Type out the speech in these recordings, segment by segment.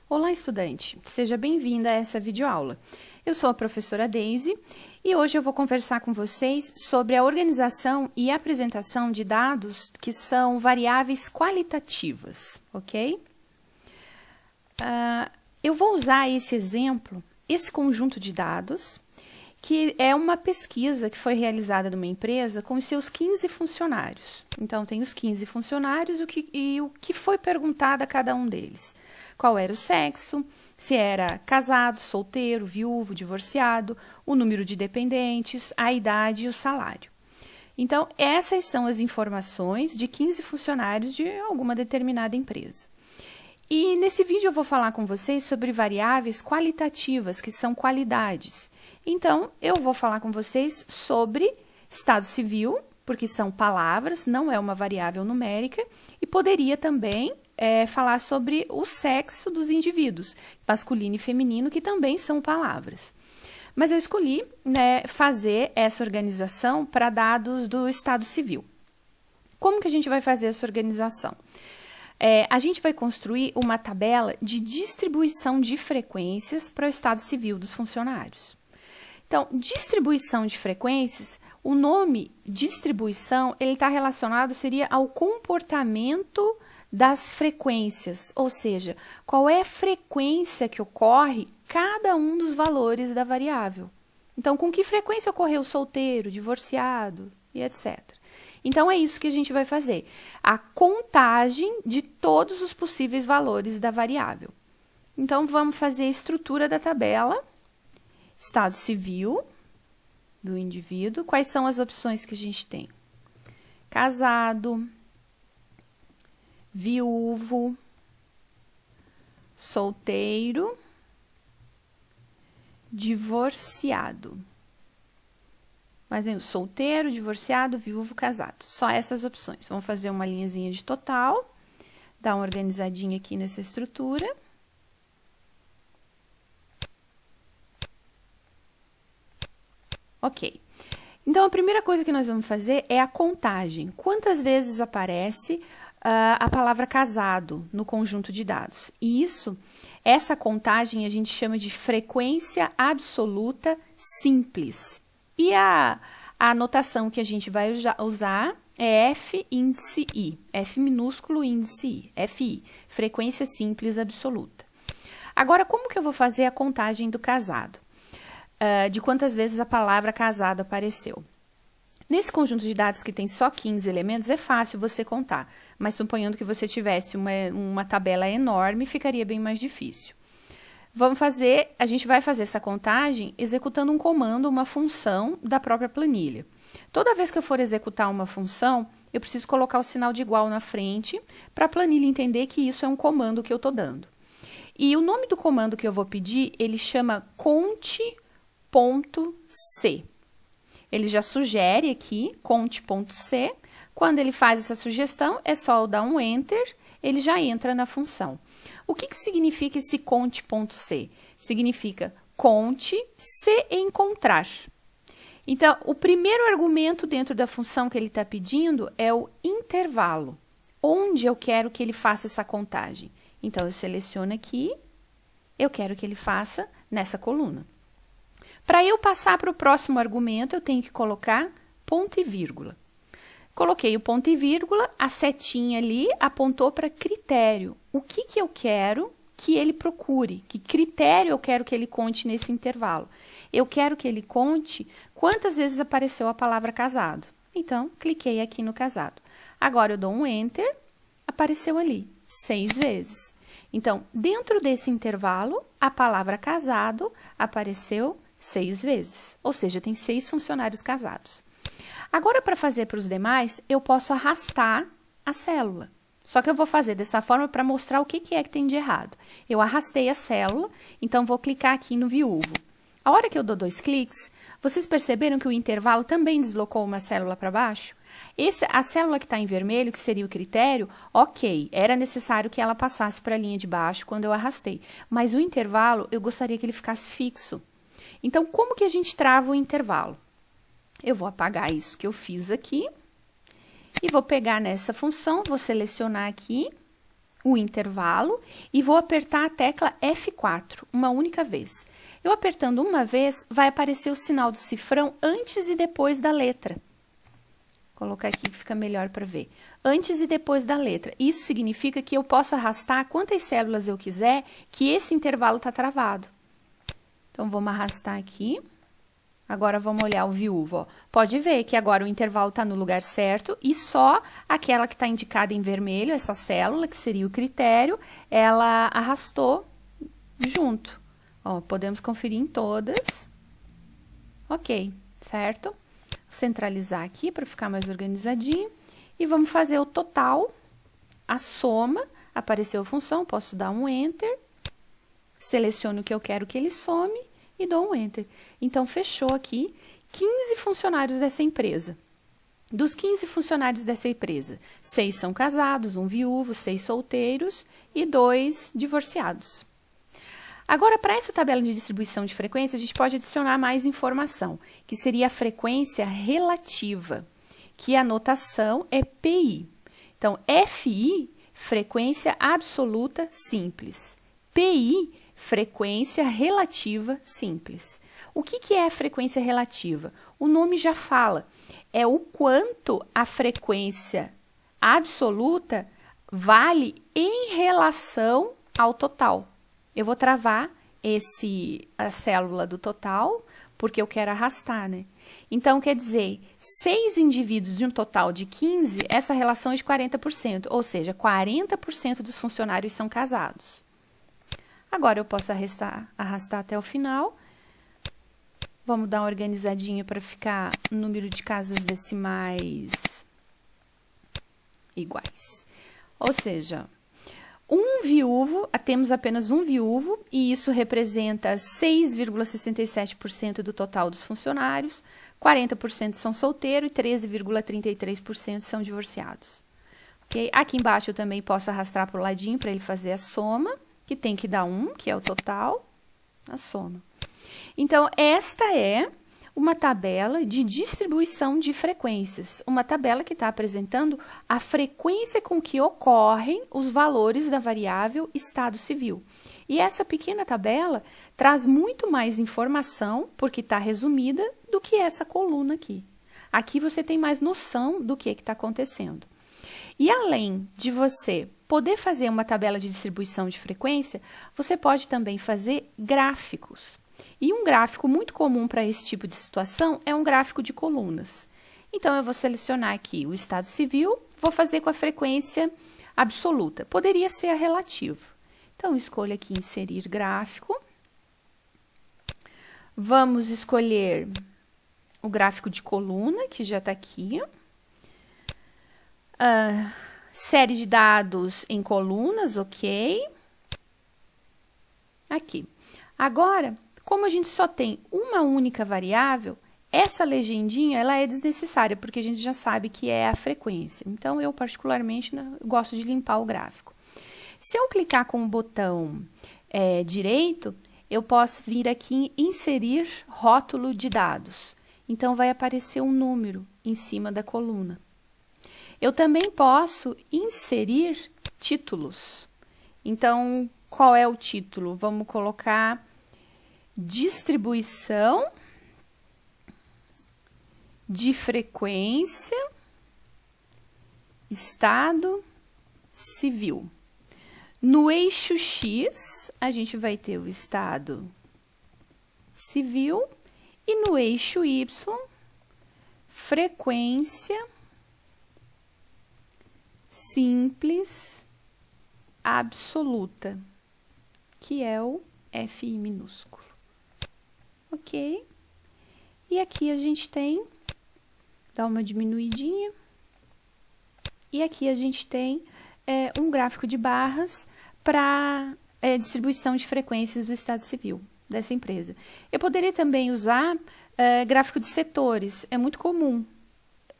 Olá, estudante! Seja bem-vinda a essa videoaula. Eu sou a professora Daisy e hoje eu vou conversar com vocês sobre a organização e apresentação de dados que são variáveis qualitativas, ok? Eu vou usar esse exemplo, esse conjunto de dados, que é uma pesquisa que foi realizada numa empresa com os seus 15 funcionários. Então, tem os 15 funcionários e o que foi perguntado a cada um deles. Qual era o sexo, se era casado, solteiro, viúvo, divorciado, o número de dependentes, a idade e o salário. Então, essas são as informações de 15 funcionários de alguma determinada empresa. E nesse vídeo eu vou falar com vocês sobre variáveis qualitativas, que são qualidades. Então, eu vou falar com vocês sobre estado civil, porque são palavras, não é uma variável numérica, e poderia também falar sobre o sexo dos indivíduos, masculino e feminino, que também são palavras. Mas eu escolhi fazer essa organização para dados do estado civil. Como que a gente vai fazer essa organização? A gente vai construir uma tabela de distribuição de frequências para o estado civil dos funcionários. Então, distribuição de frequências, o nome distribuição, ele está relacionado, seria ao comportamento das frequências, ou seja, qual é a frequência que ocorre cada um dos valores da variável. Então, com que frequência ocorreu solteiro, divorciado e etc. Então, é isso que a gente vai fazer, a contagem de todos os possíveis valores da variável. Então, vamos fazer a estrutura da tabela, estado civil do indivíduo. Quais são as opções que a gente tem? Casado, viúvo, solteiro, divorciado. Mas solteiro, divorciado, viúvo, casado. Só essas opções. Vamos fazer uma linhazinha de total, dar uma organizadinha aqui nessa estrutura. Ok. Então, a primeira coisa que nós vamos fazer é a contagem. Quantas vezes aparece a palavra casado no conjunto de dados? E essa contagem a gente chama de frequência absoluta simples. E a anotação que a gente vai usar é F índice I, F minúsculo índice I, FI, frequência simples absoluta. Agora, como que eu vou fazer a contagem do casado? De quantas vezes a palavra casado apareceu? Nesse conjunto de dados que tem só 15 elementos, é fácil você contar, mas suponhando que você tivesse uma tabela enorme, ficaria bem mais difícil. A gente vai fazer essa contagem executando um comando, uma função da própria planilha. Toda vez que eu for executar uma função, eu preciso colocar o sinal de igual na frente, para a planilha entender que isso é um comando que eu estou dando. E o nome do comando que eu vou pedir, ele chama conte.c. Ele já sugere aqui, conte.c. Quando ele faz essa sugestão, é só eu dar um Enter, ele já entra na função. O que significa esse conte.c? Significa conte se encontrar. Então, o primeiro argumento dentro da função que ele está pedindo é o intervalo. Onde eu quero que ele faça essa contagem? Então, eu seleciono aqui, eu quero que ele faça nessa coluna. Para eu passar para o próximo argumento, eu tenho que colocar ponto e vírgula. Coloquei o ponto e vírgula, a setinha ali apontou para critério. O que eu quero que ele procure? Que critério eu quero que ele conte nesse intervalo? Eu quero que ele conte quantas vezes apareceu a palavra casado. Então, cliquei aqui no casado. Agora, eu dou um Enter, apareceu ali, 6 vezes. Então, dentro desse intervalo, a palavra casado apareceu 6 vezes. Ou seja, tem 6 funcionários casados. Agora, para fazer para os demais, eu posso arrastar a célula. Só que eu vou fazer dessa forma para mostrar o que é que tem de errado. Eu arrastei a célula, então vou clicar aqui no viúvo. A hora que eu dou 2 cliques, vocês perceberam que o intervalo também deslocou uma célula para baixo? A célula que está em vermelho, que seria o critério, ok, era necessário que ela passasse para a linha de baixo quando eu arrastei. Mas o intervalo, eu gostaria que ele ficasse fixo. Então, como que a gente trava o intervalo? Eu vou apagar isso que eu fiz aqui e vou pegar nessa função, vou selecionar aqui o intervalo e vou apertar a tecla F4 uma única vez. Eu apertando uma vez, vai aparecer o sinal do cifrão antes e depois da letra. Vou colocar aqui que fica melhor para ver. Antes e depois da letra. Isso significa que eu posso arrastar quantas células eu quiser, que esse intervalo está travado. Então, vamos arrastar aqui. Agora, vamos olhar o viúvo. Ó. Pode ver que agora o intervalo está no lugar certo e só aquela que está indicada em vermelho, essa célula, que seria o critério, ela arrastou junto. Ó, podemos conferir em todas. Ok, certo? Vou centralizar aqui para ficar mais organizadinho. E vamos fazer o total, a soma. Apareceu a função, posso dar um Enter. Seleciono o que eu quero que ele some e dou um Enter. Então, fechou aqui 15 funcionários dessa empresa. Dos 15 funcionários dessa empresa, 6 são casados, 1 viúvo, 6 solteiros e 2 divorciados. Agora, para essa tabela de distribuição de frequência, a gente pode adicionar mais informação, que seria a frequência relativa, que a notação é PI. Então, FI, frequência absoluta simples. PI, frequência relativa simples. O que é a frequência relativa? O nome já fala. É o quanto a frequência absoluta vale em relação ao total. Eu vou travar a célula do total, porque eu quero arrastar, né? Então, quer dizer, 6 indivíduos de um total de 15, essa relação é de 40%, ou seja, 40% dos funcionários são casados. Agora, eu posso arrastar até o final. Vamos dar uma organizadinha para ficar número de casas decimais iguais. Ou seja, temos apenas um viúvo, e isso representa 6,67% do total dos funcionários, 40% são solteiros e 13,33% são divorciados. Okay? Aqui embaixo eu também posso arrastar para o ladinho para ele fazer a soma, que tem que dar 1, que é o total, a soma. Então, esta é uma tabela de distribuição de frequências. Uma tabela que está apresentando a frequência com que ocorrem os valores da variável estado civil. E essa pequena tabela traz muito mais informação, porque está resumida, do que essa coluna aqui. Aqui você tem mais noção do que está acontecendo. E além de você poder fazer uma tabela de distribuição de frequência, você pode também fazer gráficos. E um gráfico muito comum para esse tipo de situação é um gráfico de colunas. Então, eu vou selecionar aqui o estado civil, vou fazer com a frequência absoluta. Poderia ser a relativa. Então, escolho aqui inserir gráfico. Vamos escolher o gráfico de coluna, que já está aqui. Série de dados em colunas, ok. Aqui. Agora, como a gente só tem uma única variável, essa legendinha ela é desnecessária, porque a gente já sabe que é a frequência. Então, eu particularmente gosto de limpar o gráfico. Se eu clicar com o botão direito, eu posso vir aqui em inserir rótulo de dados. Então, vai aparecer um número em cima da coluna. Eu também posso inserir títulos. Então, qual é o título? Vamos colocar distribuição de frequência, estado civil. No eixo X, a gente vai ter o estado civil e no eixo Y, frequência simples absoluta, que é o FI minúsculo. Ok? E aqui a gente tem, dá uma diminuidinha, e aqui a gente tem um gráfico de barras para distribuição de frequências do estado civil dessa empresa. Eu poderia também usar gráfico de setores, é muito comum,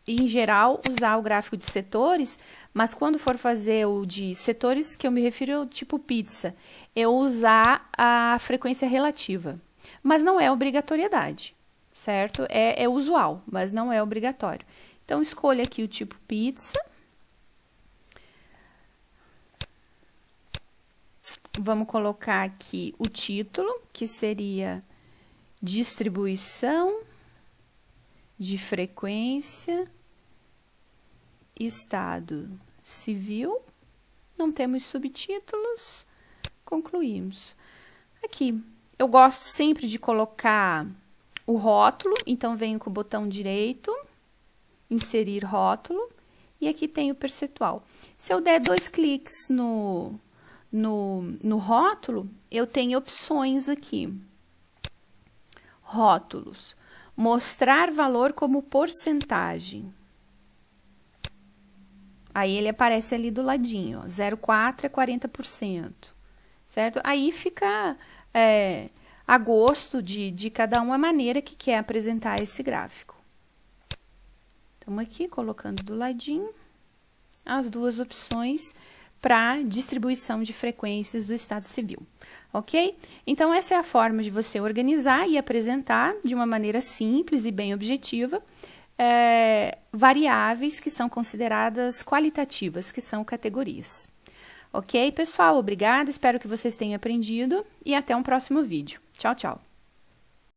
em geral, usar o gráfico de setores, mas quando for fazer o de setores, que eu me refiro ao tipo pizza, eu usar a frequência relativa. Mas não é obrigatoriedade, certo? É usual, mas não é obrigatório. Então, escolha aqui o tipo pizza. vamos colocar aqui o título, que seria distribuição de frequência, estado civil. Não temos subtítulos, concluímos. Aqui, eu gosto sempre de colocar o rótulo, então venho com o botão direito, inserir rótulo, e aqui tem o percentual. Se eu der 2 cliques no rótulo, eu tenho opções aqui. Rótulos. Mostrar valor como porcentagem. Aí ele aparece ali do ladinho, ó, 0,4 é 40%, certo? Aí fica a gosto de cada um a maneira que quer apresentar esse gráfico. Estamos aqui colocando do ladinho as duas opções para distribuição de frequências do Estado Civil, ok? Então, essa é a forma de você organizar e apresentar de uma maneira simples e bem objetiva variáveis que são consideradas qualitativas, que são categorias. Ok, pessoal? Obrigada, espero que vocês tenham aprendido e até um próximo vídeo. Tchau, tchau!